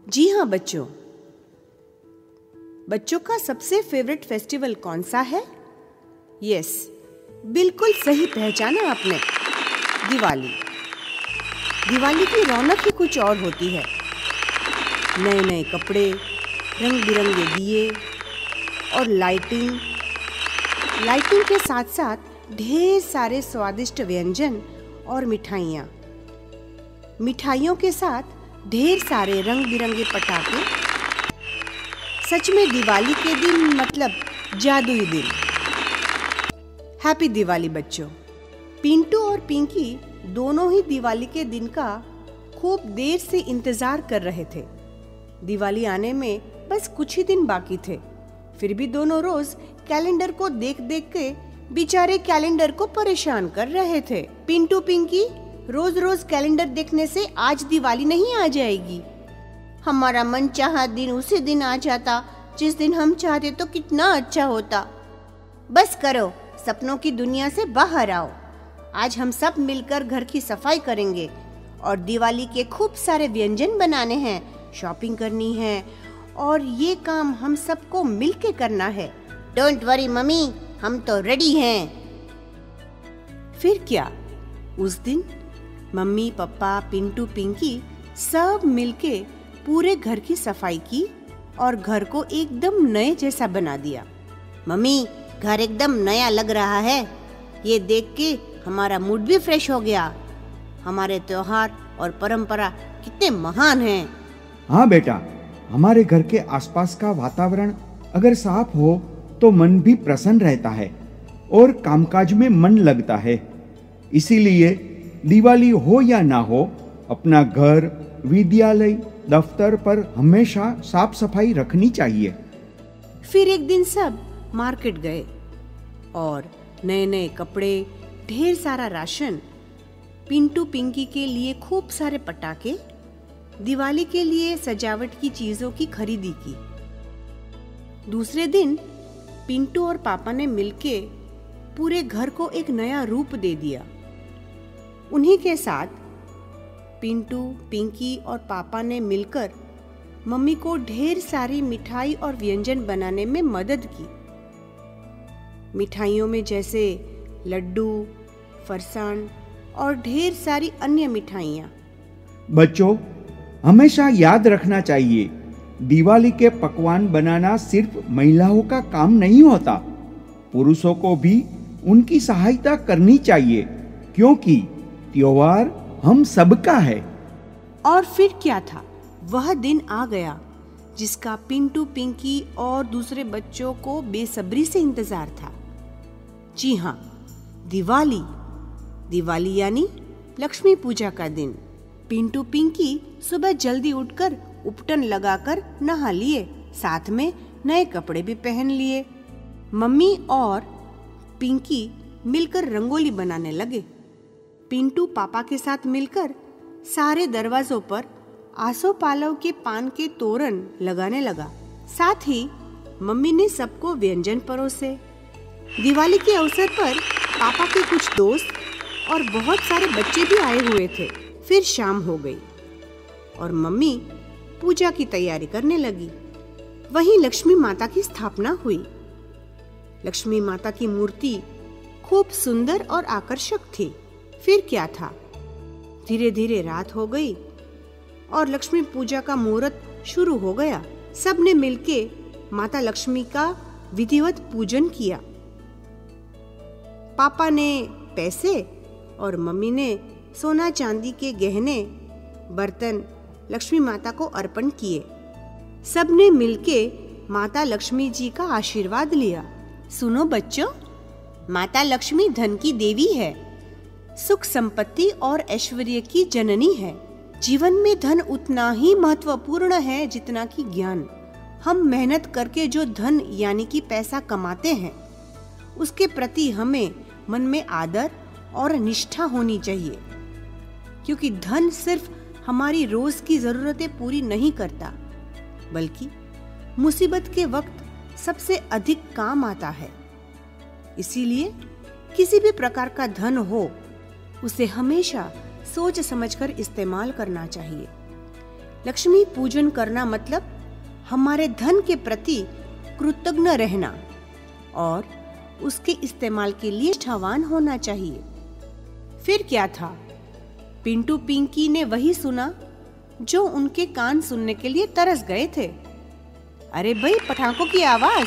जी हाँ बच्चों, बच्चों का सबसे फेवरेट फेस्टिवल कौन सा है? यस, बिल्कुल सही पहचाना आपने, दिवाली। दिवाली की रौनक ही कुछ और होती है। नए नए कपड़े, रंग बिरंगे दिए और लाइटिंग के साथ साथ ढेर सारे स्वादिष्ट व्यंजन और मिठाइयों के साथ ढेर सारे रंग बिरंगे पटाखे। सच में दिवाली के दिन मतलब जादुई दिन। हैप्पी दिवाली बच्चों। पिंटू और पिंकी दोनों ही दिवाली के दिन का खूब देर से इंतजार कर रहे थे। दिवाली आने में बस कुछ ही दिन बाकी थे, फिर भी दोनों रोज कैलेंडर को देख देख के बेचारे कैलेंडर को परेशान कर रहे थे। पिंटू पिंकी, रोज रोज कैलेंडर देखने से आज दिवाली नहीं आ जाएगी। हमारा मनचाहा दिन उसी दिन आ जाता जिस दिन हम चाहते तो कितना अच्छा होता। बस करो, सपनों की दुनिया से बाहर आओ। आज हम सब मिलकर घर की सफाई करेंगे और दिवाली के खूब सारे व्यंजन बनाने हैं, शॉपिंग करनी है और ये काम हम सबको मिलके करना है। डोंट वरी मम्मी, हम तो रेडी हैं। फिर क्या, उस दिन मम्मी पापा पिंटू पिंकी सब मिलके पूरे घर की सफाई की और घर को एकदम नए जैसा बना दिया। मम्मी, घर एकदम नया लग रहा है। ये देख के हमारा मूड भी फ्रेश हो गया। हमारे त्योहार और परंपरा कितने महान हैं। हाँ बेटा, हमारे घर के आसपास का वातावरण अगर साफ हो तो मन भी प्रसन्न रहता है और कामकाज में मन लगता है। इसीलिए दिवाली हो या ना हो, अपना घर, विद्यालय, दफ्तर पर हमेशा साफ सफाई रखनी चाहिए। फिर एक दिन सब मार्केट गए और नए नए कपड़े, ढेर सारा राशन, पिंटू पिंकी के लिए खूब सारे पटाखे, दिवाली के लिए सजावट की चीजों की खरीदी की। दूसरे दिन पिंटू और पापा ने मिलके पूरे घर को एक नया रूप दे दिया। उन्हीं के साथ पिंटू, पिंकी और पापा ने मिलकर मम्मी को ढेर सारी मिठाई और व्यंजन बनाने में मदद की। मिठाइयों में जैसे लड्डू, फरसान और ढेर सारी अन्य मिठाइयाँ। बच्चों, हमेशा याद रखना चाहिए, दिवाली के पकवान बनाना सिर्फ महिलाओं का काम नहीं होता। पुरुषों को भी उनकी सहायता करनी चाहिए, क्योंकि त्योहार हम सबका है। और फिर क्या था, वह दिन आ गया जिसका पिंटू पिंकी और दूसरे बच्चों को बेसब्री से इंतजार था। जी हाँ, दिवाली यानी लक्ष्मी पूजा का दिन। पिंटू पिंकी सुबह जल्दी उठकर उपटन लगाकर नहा लिए, साथ में नए कपड़े भी पहन लिए। मम्मी और पिंकी मिलकर रंगोली बनाने लगे। पिंटू पापा के साथ मिलकर सारे दरवाजों पर आसोपालव के पान के तोरण लगाने लगा। साथ ही मम्मी ने सबको व्यंजन परोसे। दिवाली के अवसर पर पापा के कुछ दोस्त और बहुत सारे बच्चे भी आए हुए थे। फिर शाम हो गई और मम्मी पूजा की तैयारी करने लगी। वहीं लक्ष्मी माता की स्थापना हुई। लक्ष्मी माता की मूर्ति खूब सुंदर और आकर्षक थी। फिर क्या था, धीरे धीरे रात हो गई और लक्ष्मी पूजा का मुहूर्त शुरू हो गया। सब ने मिलके माता लक्ष्मी का विधिवत पूजन किया। पापा ने पैसे और मम्मी ने सोना चांदी के गहने, बर्तन लक्ष्मी माता को अर्पण किए। सब ने मिलके माता लक्ष्मी जी का आशीर्वाद लिया। सुनो बच्चों, माता लक्ष्मी धन की देवी है, सुख संपत्ति और ऐश्वर्य की जननी है। जीवन में धन उतना ही महत्वपूर्ण है जितना कि ज्ञान। हम मेहनत करके जो धन यानी कि पैसा कमाते हैं, उसके प्रति हमें मन में आदर और निष्ठा होनी चाहिए, क्योंकि धन सिर्फ हमारी रोज की जरूरतें पूरी नहीं करता, बल्कि मुसीबत के वक्त सबसे अधिक काम आता है। इसीलिए किसी भी प्रकार का धन हो, उसे हमेशा सोच समझकर इस्तेमाल करना चाहिए। लक्ष्मी पूजन करना मतलब हमारे धन के प्रति कृतज्ञ रहना और उसके इस्तेमाल के लिए निष्ठावान होना चाहिए। फिर क्या था? पिंटू पिंकी ने वही सुना जो उनके कान सुनने के लिए तरस गए थे। अरे भाई, पटाखों की आवाज,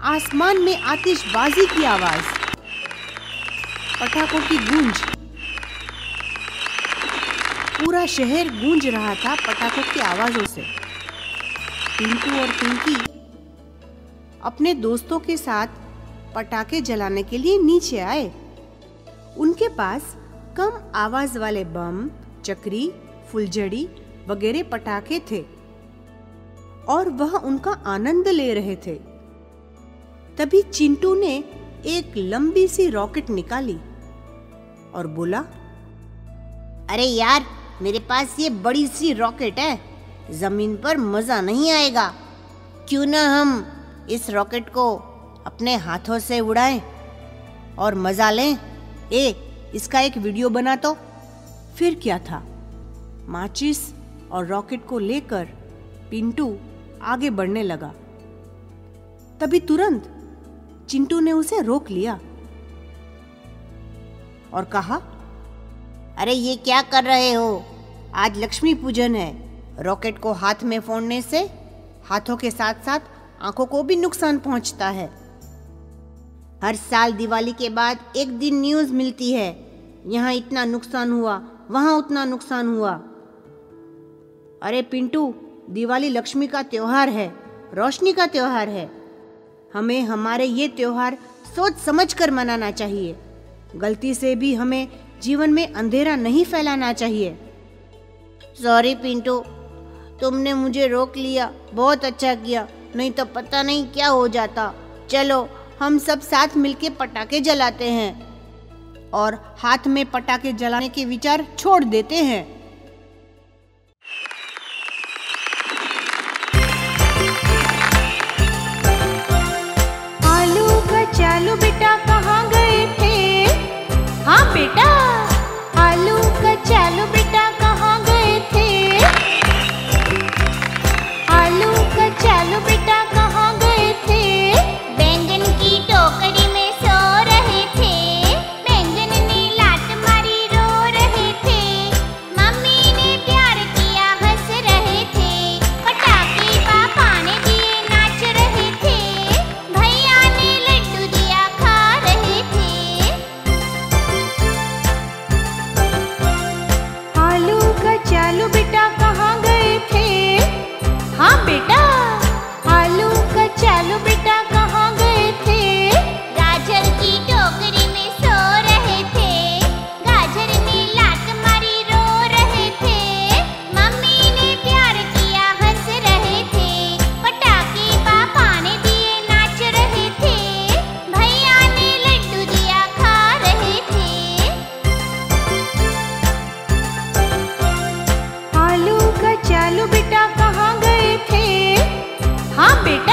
आसमान में आतिशबाजी की आवाज, पटाखों की गूंज, पूरा शहर गूंज रहा था पटाखों की आवाजों से। पिंटू और पिंकी अपने दोस्तों के साथ पटाखे जलाने के लिए नीचे आए। उनके पास कम आवाज वाले बम, चक्री, फुलझड़ी वगैरह पटाखे थे और वह उनका आनंद ले रहे थे। तभी चिंटू ने एक लंबी सी रॉकेट निकाली और बोला, अरे यार, मेरे पास ये बड़ी सी रॉकेट है, जमीन पर मजा नहीं आएगा। क्यों ना हम इस रॉकेट को अपने हाथों से उड़ाएं और मजा लें। इसका एक वीडियो बना तो। फिर क्या था? माचिस और रॉकेट को लेकर पिंटू आगे बढ़ने लगा। तभी तुरंत चिंटू ने उसे रोक लिया और कहा, अरे ये क्या कर रहे हो? आज लक्ष्मी पूजन है। रॉकेट को हाथ में फोड़ने से हाथों के साथ साथ आंखों को भी नुकसान पहुंचता है। हर साल दिवाली के बाद एक दिन न्यूज़ मिलती है, यहाँ इतना नुकसान हुआ, वहाँ उतना नुकसान हुआ। अरे पिंटू, दिवाली लक्ष्मी का त्योहार है, रोशनी का त्योहार है। हमें हमारे ये त्योहार सोच समझ कर मनाना चाहिए। गलती से भी हमें जीवन में अंधेरा नहीं फैलाना चाहिए। सॉरी पिंटू, तुमने मुझे रोक लिया, बहुत अच्छा किया, नहीं तो पता नहीं क्या हो जाता। चलो हम सब साथ मिलके पटाखे जलाते हैं और हाथ में पटाखे जलाने के विचार छोड़ देते हैं। आलू कचालू बेटा कहाँ गए थे? हाँ बेटा, आलू कचालू बेटा कहाँ गए थे? आलू कचालू बेटा कहाँ गए थे? बैंगन की टोकरी में सो रहे थे, बैंगन ने लात मारी रो रहे थे, मम्मी ने प्यार किया हंस रहे थे, पटाखे पापा ने दिए नाच रहे थे, भैया ने लड्डू दिया खा रहे थे। आलू कचालू बेटा कहाँ गए थे? हाँ बेटा, आलू कचालू बेटा कहाँ गए थे? गाजर की टोकरी में सो रहे थे, गाजर ने लात मारी रो रहे थे, मम्मी ने प्यार किया हंस रहे थे, पटाखे पापा ने दिए नाच रहे थे, भैया ने लड्डू दिया खा रहे थे। आलू कचालू बेटा कहाँ गए थे? हाँ बेटा,